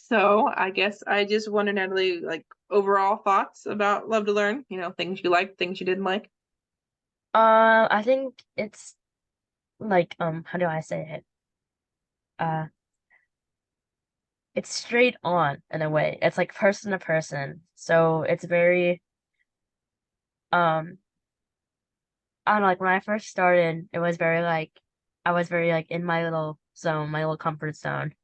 So I guess I just wonder, Natalie, like overall thoughts about Love to Learn, things you liked, things you didn't like. I think it's like how do I say it? Uh it's straight on in a way. It's like person to person. So it's very um I don't know, like when I first started, it was very like I was very like in my little zone, my little comfort zone.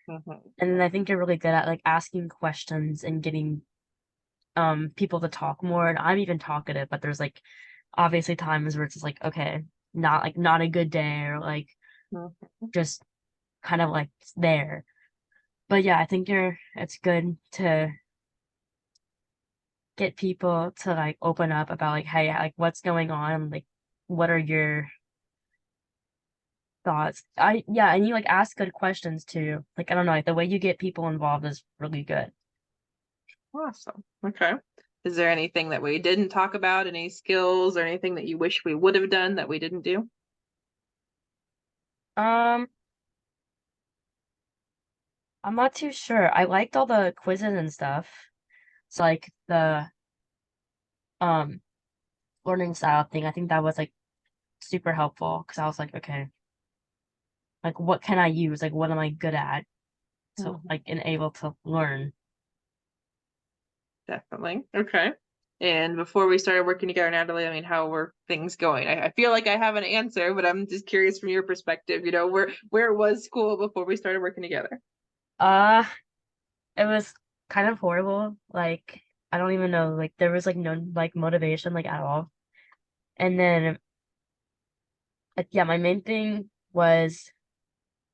Hmm. And then I think you're really good at like asking questions and getting people to talk more. And I'm even talkative, but there's like obviously times where it's just like, okay, not a good day or like just kind of like there. But yeah, I think it's good to get people to like open up about like, hey, like what's going on? Like, what are your thoughts? Yeah, and you like ask good questions too. Like, I don't know, like the way you get people involved is really good. Awesome. Okay. Is there anything that we didn't talk about, any skills or anything that you wish we would have done that we didn't do? Um, I'm not too sure. I liked all the quizzes and stuff. So like the um learning style thing, I think that was like super helpful because I was like, okay, like what can I use? Like what am I good at? So Mhm. like and able to learn. Definitely. Okay. And before we started working together, Natalie, I mean, how were things going? I feel like I have an answer, but I'm just curious from your perspective, where was school before we started working together? Uh, it was kind of horrible. Like I don't even know. Like there was like no like motivation like at all. And then yeah, my main thing was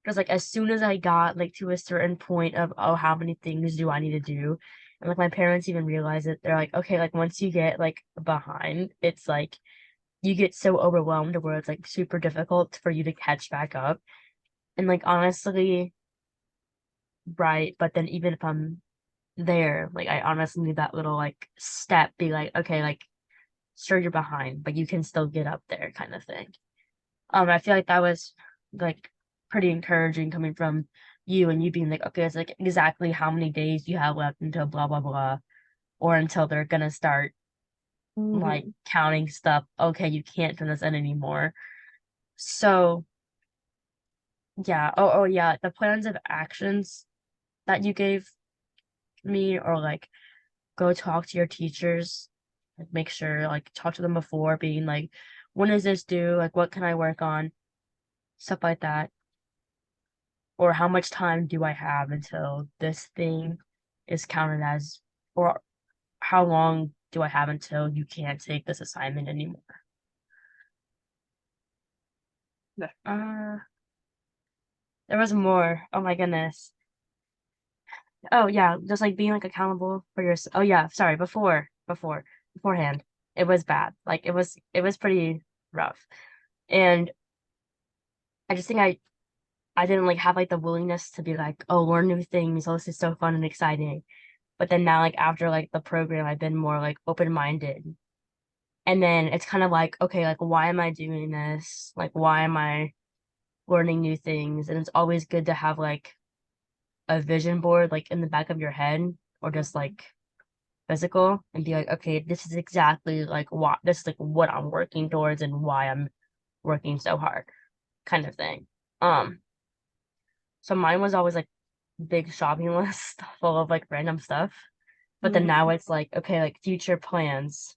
because like as soon as I got like to a certain point of oh how many things do I need to do, and like my parents even realized it. They're like okay like once you get like behind, it's like you get so overwhelmed where it's like super difficult for you to catch back up. And like honestly, right. But then even if I'm there, like I honestly need that little like step, be like okay like sure you're behind, but you can still get up there kind of thing. I feel like that was like pretty encouraging coming from you and you being like, okay, it's like exactly how many days you have left until blah blah blah, or until they're gonna start like Hmm. counting stuff. Okay, you can't turn this in anymore. So yeah, oh yeah, the plans of actions that you gave me, or like go talk to your teachers, like make sure like talk to them before being like, when is this due? Like what can I work on? Stuff like that. Or how much time do I have until this thing is counted as, or how long do I have until you can't take this assignment anymore? Uh, there was more. Oh my goodness. Oh yeah, just like being like accountable for your. Oh yeah, sorry. Beforehand, it was bad. Like it was pretty rough, and I just think I didn't like have like the willingness to be like, oh, learn new things. Oh, this is so fun and exciting. But then now, like after like the program, I've been more like open-minded. And then it's kind of like, okay, like why am I doing this? Like why am I learning new things? And it's always good to have like a vision board like in the back of your head or just like physical and be like, okay, this is exactly like what this is like what I'm working towards and why I'm working so hard kind of thing. Um, so mine was always like big shopping list full of like random stuff. But then now Hmm. it's like, okay, like future plans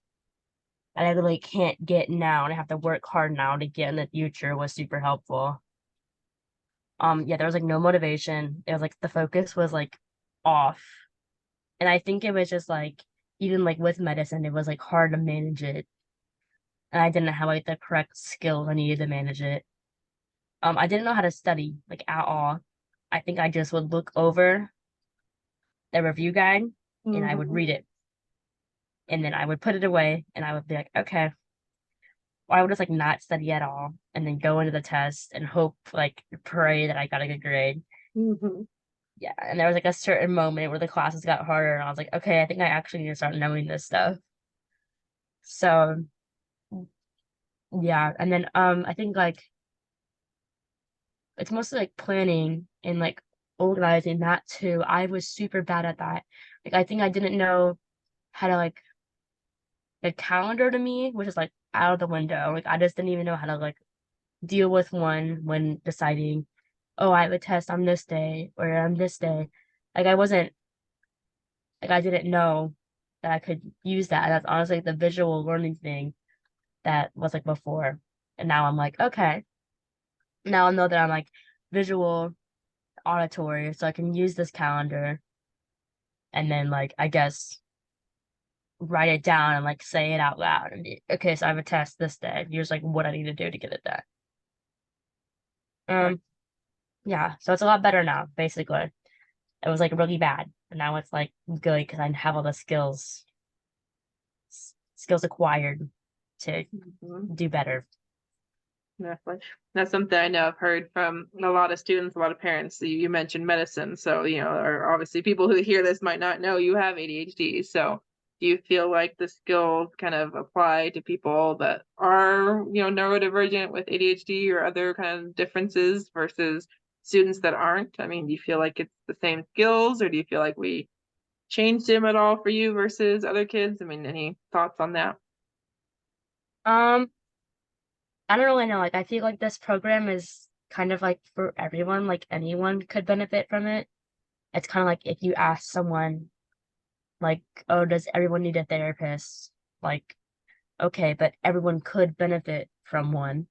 that I really can't get now and I have to work hard now to get in the future was super helpful. Yeah, there was like no motivation. It was like the focus was like off. And I think it was just like even like with medicine, it was like hard to manage it. And I didn't have like the correct skills I needed to manage it. I didn't know how to study like at all. I think I just would look over the review guide and I would Hmm. read it. And then I would put it away and I would be like, okay, or I would just like not study at all and then go into the test and hope like pray that I got a good grade. Hmm. Yeah, and there was like a certain moment where the classes got harder and I was like, okay, I think I actually need to start knowing this stuff. So yeah, and then I think like it's mostly like planning and like organizing that too. I was super bad at that. Like I think I didn't know how to like a calendar to me, which is like out of the window. Like I just didn't even know how to like deal with one when deciding, oh, I have a test on this day or on this day. Like I wasn't like I didn't know that I could use that. That's honestly the visual learning thing that was like before. And now I'm like, okay, now I know that I'm like visual, auditory, so I can use this calendar and then like I guess write it down and like say it out loud and be, okay, so I have a test this day. Here's like what I need to do to get it done. Right. Yeah, so it's a lot better now, basically. It was like really bad, but now it's like good because I have all the skills acquired to Mhm. do better. Definitely. That's something I know I've heard from a lot of students, a lot of parents. You mentioned medicine, so or obviously people who hear this might not know you have ADHD. So do you feel like the skills kind of apply to people that are, neurodivergent with ADHD or other kind of differences versus students that aren't? I mean, do you feel like it's the same skills, or do you feel like we changed them at all for you versus other kids? I mean, any thoughts on that? Um, I don't really know. Like, I feel like this program is kind of like for everyone, like anyone could benefit from it. It's kind of like if you ask someone, like, oh, does everyone need a therapist? Like, okay, but everyone could benefit from one.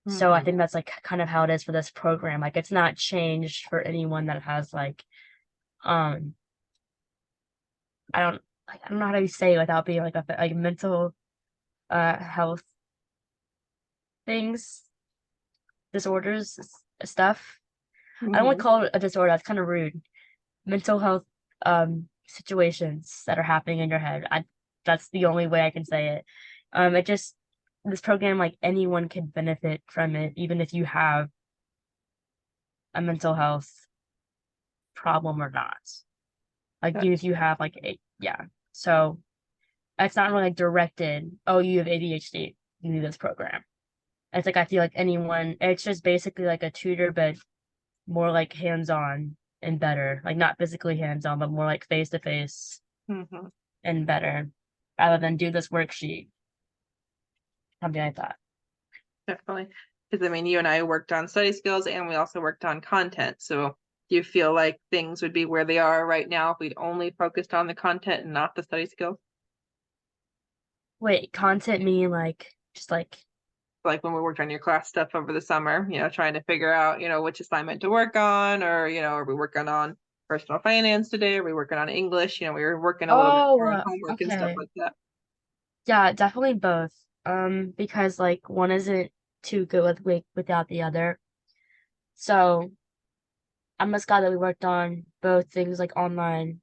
So I Hmm. think that's like kind of how it is for this program. Like, it's not changed for anyone that has um, I don't know how to say it without being like like mental health things, disorders, stuff. I don't want to Hmm. call it a disorder. That's kind of rude. Mental health situations that are happening in your head. That's the only way I can say it. It just this program like anyone can benefit from it, even if you have a mental health problem or not. Like even if you have like a yeah. So it's not really like directed, oh, you have ADHD, you need this program. It's like I feel like anyone, it's just basically like a tutor, but more like hands-on and better. Like not physically hands-on, but more like face-to-face Hmm. and better, rather than do this worksheet, something like that. Definitely. Because I mean, you and I worked on study skills and we also worked on content. So do you feel like things would be where they are right now if we'd only focused on the content and not the study skills? Wait, content meaning like just like Like when we worked on your class stuff over the summer, trying to figure out, which assignment to work on, or, are we working on personal finance today? Are we working on English? We were working a little bit more on homework and stuff okay. like that. Yeah, definitely both. Because like one isn't too good without the other. So I'm just glad that we worked on both things like online,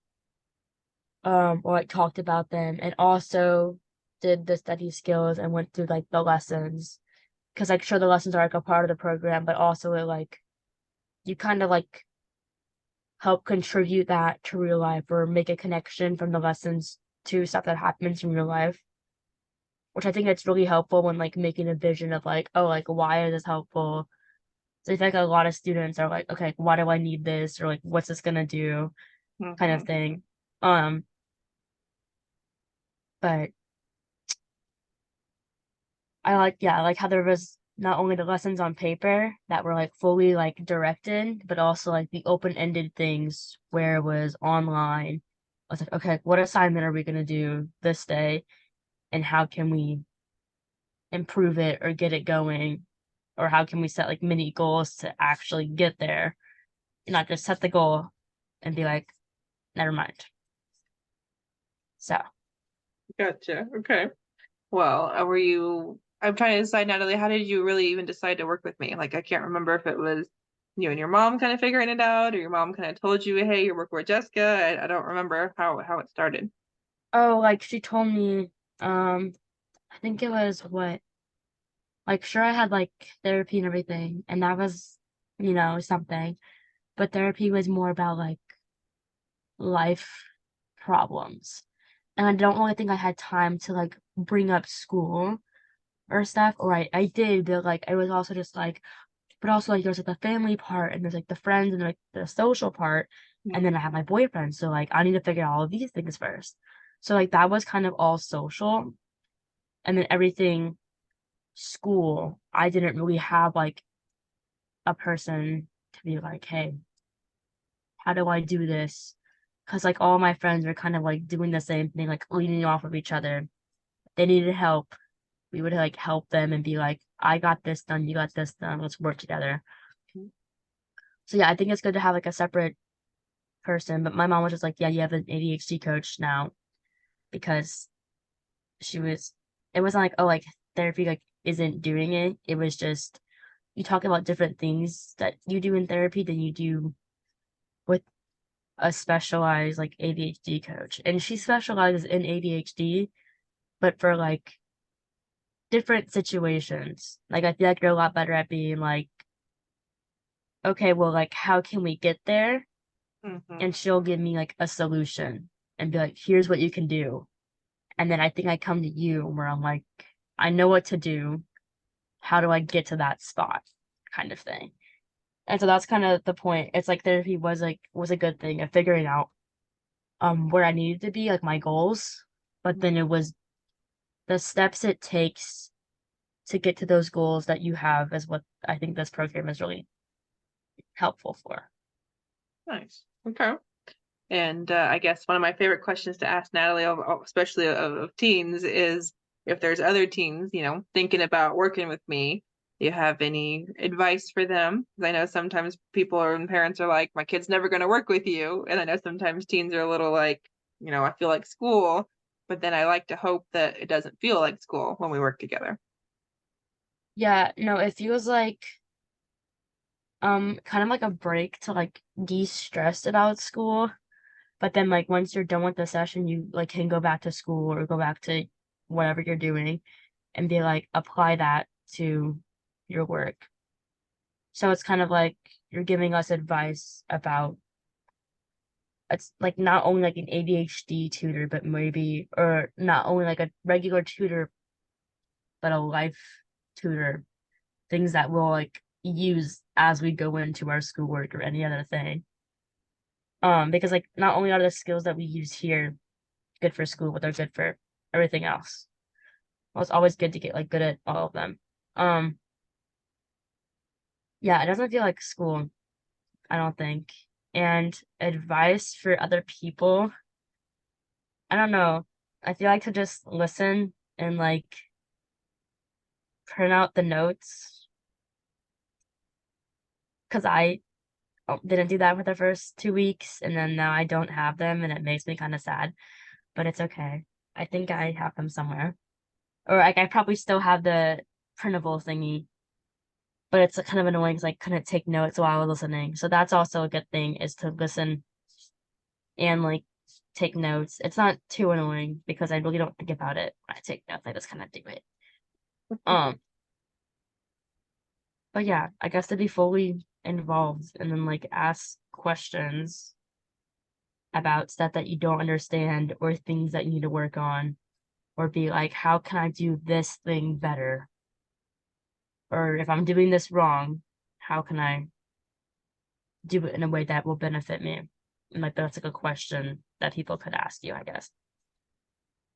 or like talked about them and also did the study skills and went through like the lessons. Because like sure the lessons are like a part of the program, but also it like you kind of like help contribute that to real life or make a connection from the lessons to stuff that happens in real life, which I think it's really helpful when like making a vision of like, oh, like why is this helpful? So I think a lot of students are like, okay, why do I need this? Or like, what's this gonna do? Kind of Hmm. thing. Um, but I like how there was not only the lessons on paper that were like fully like directed, but also like the open-ended things where it was online. I was like, okay, what assignment are we gonna do this day? And how can we improve it or get it going? Or how can we set like mini goals to actually get there? And not just set the goal and be like, never mind. So, Gotcha. Okay. Well, were you? I'm trying to decide, Natalie, how did you really even decide to work with me? Like, I can't remember if it was you and your mom kind of figuring it out, or your mom kind of told you, "Hey, you're working with Jessyka." I don't remember how it started. oh, like she told me, um, I think it was what, like, sure, I had like therapy and everything, and that was, something, but therapy was more about like life problems. And I don't really think I had time to like bring up school or stuff, or I did, but like, it was also just like, but also like there's like the family part and there's like the friends and like the social part, and then I have my boyfriend, so like I need to figure out all of these things first. So like that was kind of all social, and then everything school, I didn't really have like a person to be like, hey, how do I do this? Because like all my friends were kind of like doing the same thing, like leaning off of each other. They needed help. We would like help them and be like, I got this done, you got this done, let's work together. So yeah, I think it's good to have like a separate person. But my mom was just like, yeah, you have an ADHD coach now, because she was, it wasn't like, oh, like therapy like isn't doing it. It was just you talk about different things that you do in therapy than you do with a specialized like ADHD coach. And she specializes in ADHD, but for like different situations. Like I feel like you're a lot better at being like, okay, well, like how can we get there? Mm-hmm. And she'll give me like a solution and be like, here's what you can do. And then I think I come to you where I'm like, I know what to do. How do I get to that spot? Kind of thing. And so that's kind of the point. It's like therapy was a good thing of figuring out where I needed to be, like my goals, but then it was the steps it takes to get to those goals that you have is what I think this program is really helpful for. Nice. Okay. And I guess one of my favorite questions to ask Natalie, especially of teens, is if there's other teens, thinking about working with me, do you have any advice for them? Because I know sometimes people and parents are like, my kid's never going to work with you. And I know sometimes teens are a little like, I feel like school, but then I like to hope that it doesn't feel like school when we work together. Yeah, no, it feels like kind of like a break to like de-stress about school. But then like once you're done with the session, you like can go back to school or go back to whatever you're doing and be like apply that to your work. So it's kind of like you're giving us advice about it's like not only like an ADHD tutor, but maybe or not only like a regular tutor, but a life tutor, things that we'll like use as we go into our schoolwork or any other thing. Because like not only are the skills that we use here good for school, but they're good for everything else. Well, it's always good to get like good at all of them. Um, yeah, it doesn't feel like school, I don't think. And advice for other people, I don't know. I feel like to just listen and like print out the notes because I didn't do that for the first 2 weeks, and then now I don't have them, and it makes me kind of sad. But it's okay. I think I have them somewhere, or like I probably still have the printable thingy, but it's kind of annoying because I couldn't take notes while I was listening. So that's also a good thing is to listen and like take notes. It's not too annoying because I really don't think about it when I take notes. I just kind of do it. Um, but yeah, I guess to be fully involved and then like ask questions about stuff that you don't understand or things that you need to work on, or be like, how can I do this thing better? Or if I'm doing this wrong, how can I do it in a way that will benefit me? And like that's like a question that people could ask you, I guess.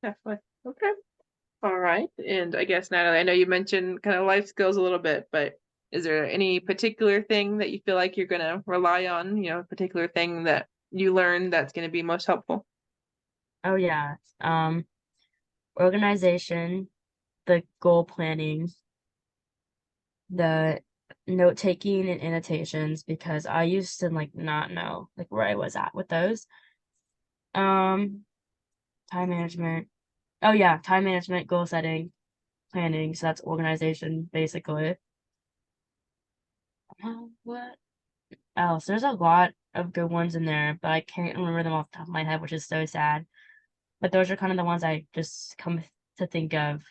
Definitely. Okay. All right. And I guess, Natalie, I know you mentioned kind of life skills a little bit, but is there any particular thing that you feel like you're going to rely on, a particular thing that you learned that's going to be most helpful? Oh yeah. Organization, the goal planning, the note taking and annotations, because I used to like not know like where I was at with those. Um, time management. Oh yeah, time management, goal setting, planning. So that's organization basically. What else? There's a lot of good ones in there, but I can't remember them off the top of my head, which is so sad. But those are kind of the ones I just come to think of.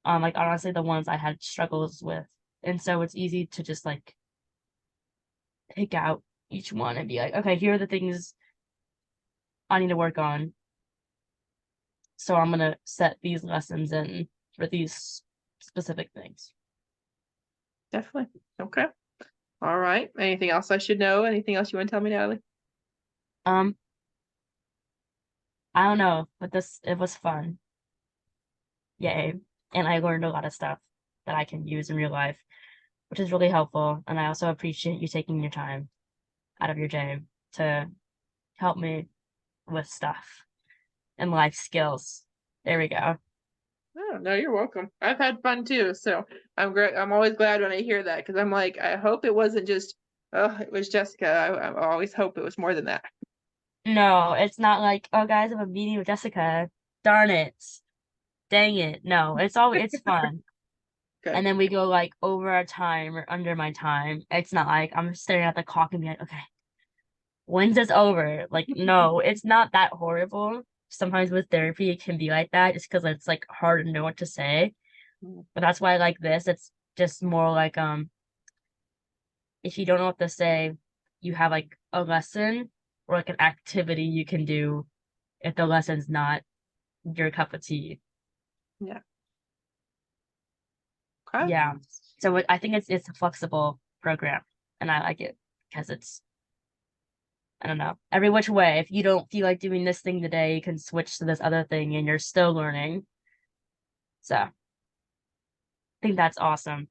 Like honestly, the ones I had struggles with. And so it's easy to just like pick out each one and be like, okay, here are the things I need to work on. So I'm gonna set these lessons in for these specific things. Definitely. Okay. All right. Anything else I should know? Anything else you want to tell me, Natalie? Um, I don't know, but it was fun. Yay. And I learned a lot of stuff that I can use in real life, which is really helpful. And I also appreciate you taking your time out of your day to help me with stuff and life skills. There we go. Oh, no, you're welcome. I've had fun too, so I'm great. I'm always glad when I hear that because I'm like, I hope it wasn't just, oh, it was Jessyka. I always hope it was more than that. No, it's not like, oh guys, I have a meeting with Jessyka. Darn it. Dang it. No, it's fun. Good. And then we go like over our time or under my time. It's not like I'm staring at the clock and being like, okay, when's this over? Like, no, it's not that horrible. Sometimes with therapy, it can be like that just because it's like hard to know what to say. Mm. But that's why I like this. It's just more like if you don't know what to say, you have like a lesson or like an activity you can do if the lesson's not your cup of tea. Yeah. Okay. Yeah. So I think it's a flexible program and I like it because it's I don't know, every which way. If you don't feel like doing this thing today, you can switch to this other thing and you're still learning. So I think that's awesome.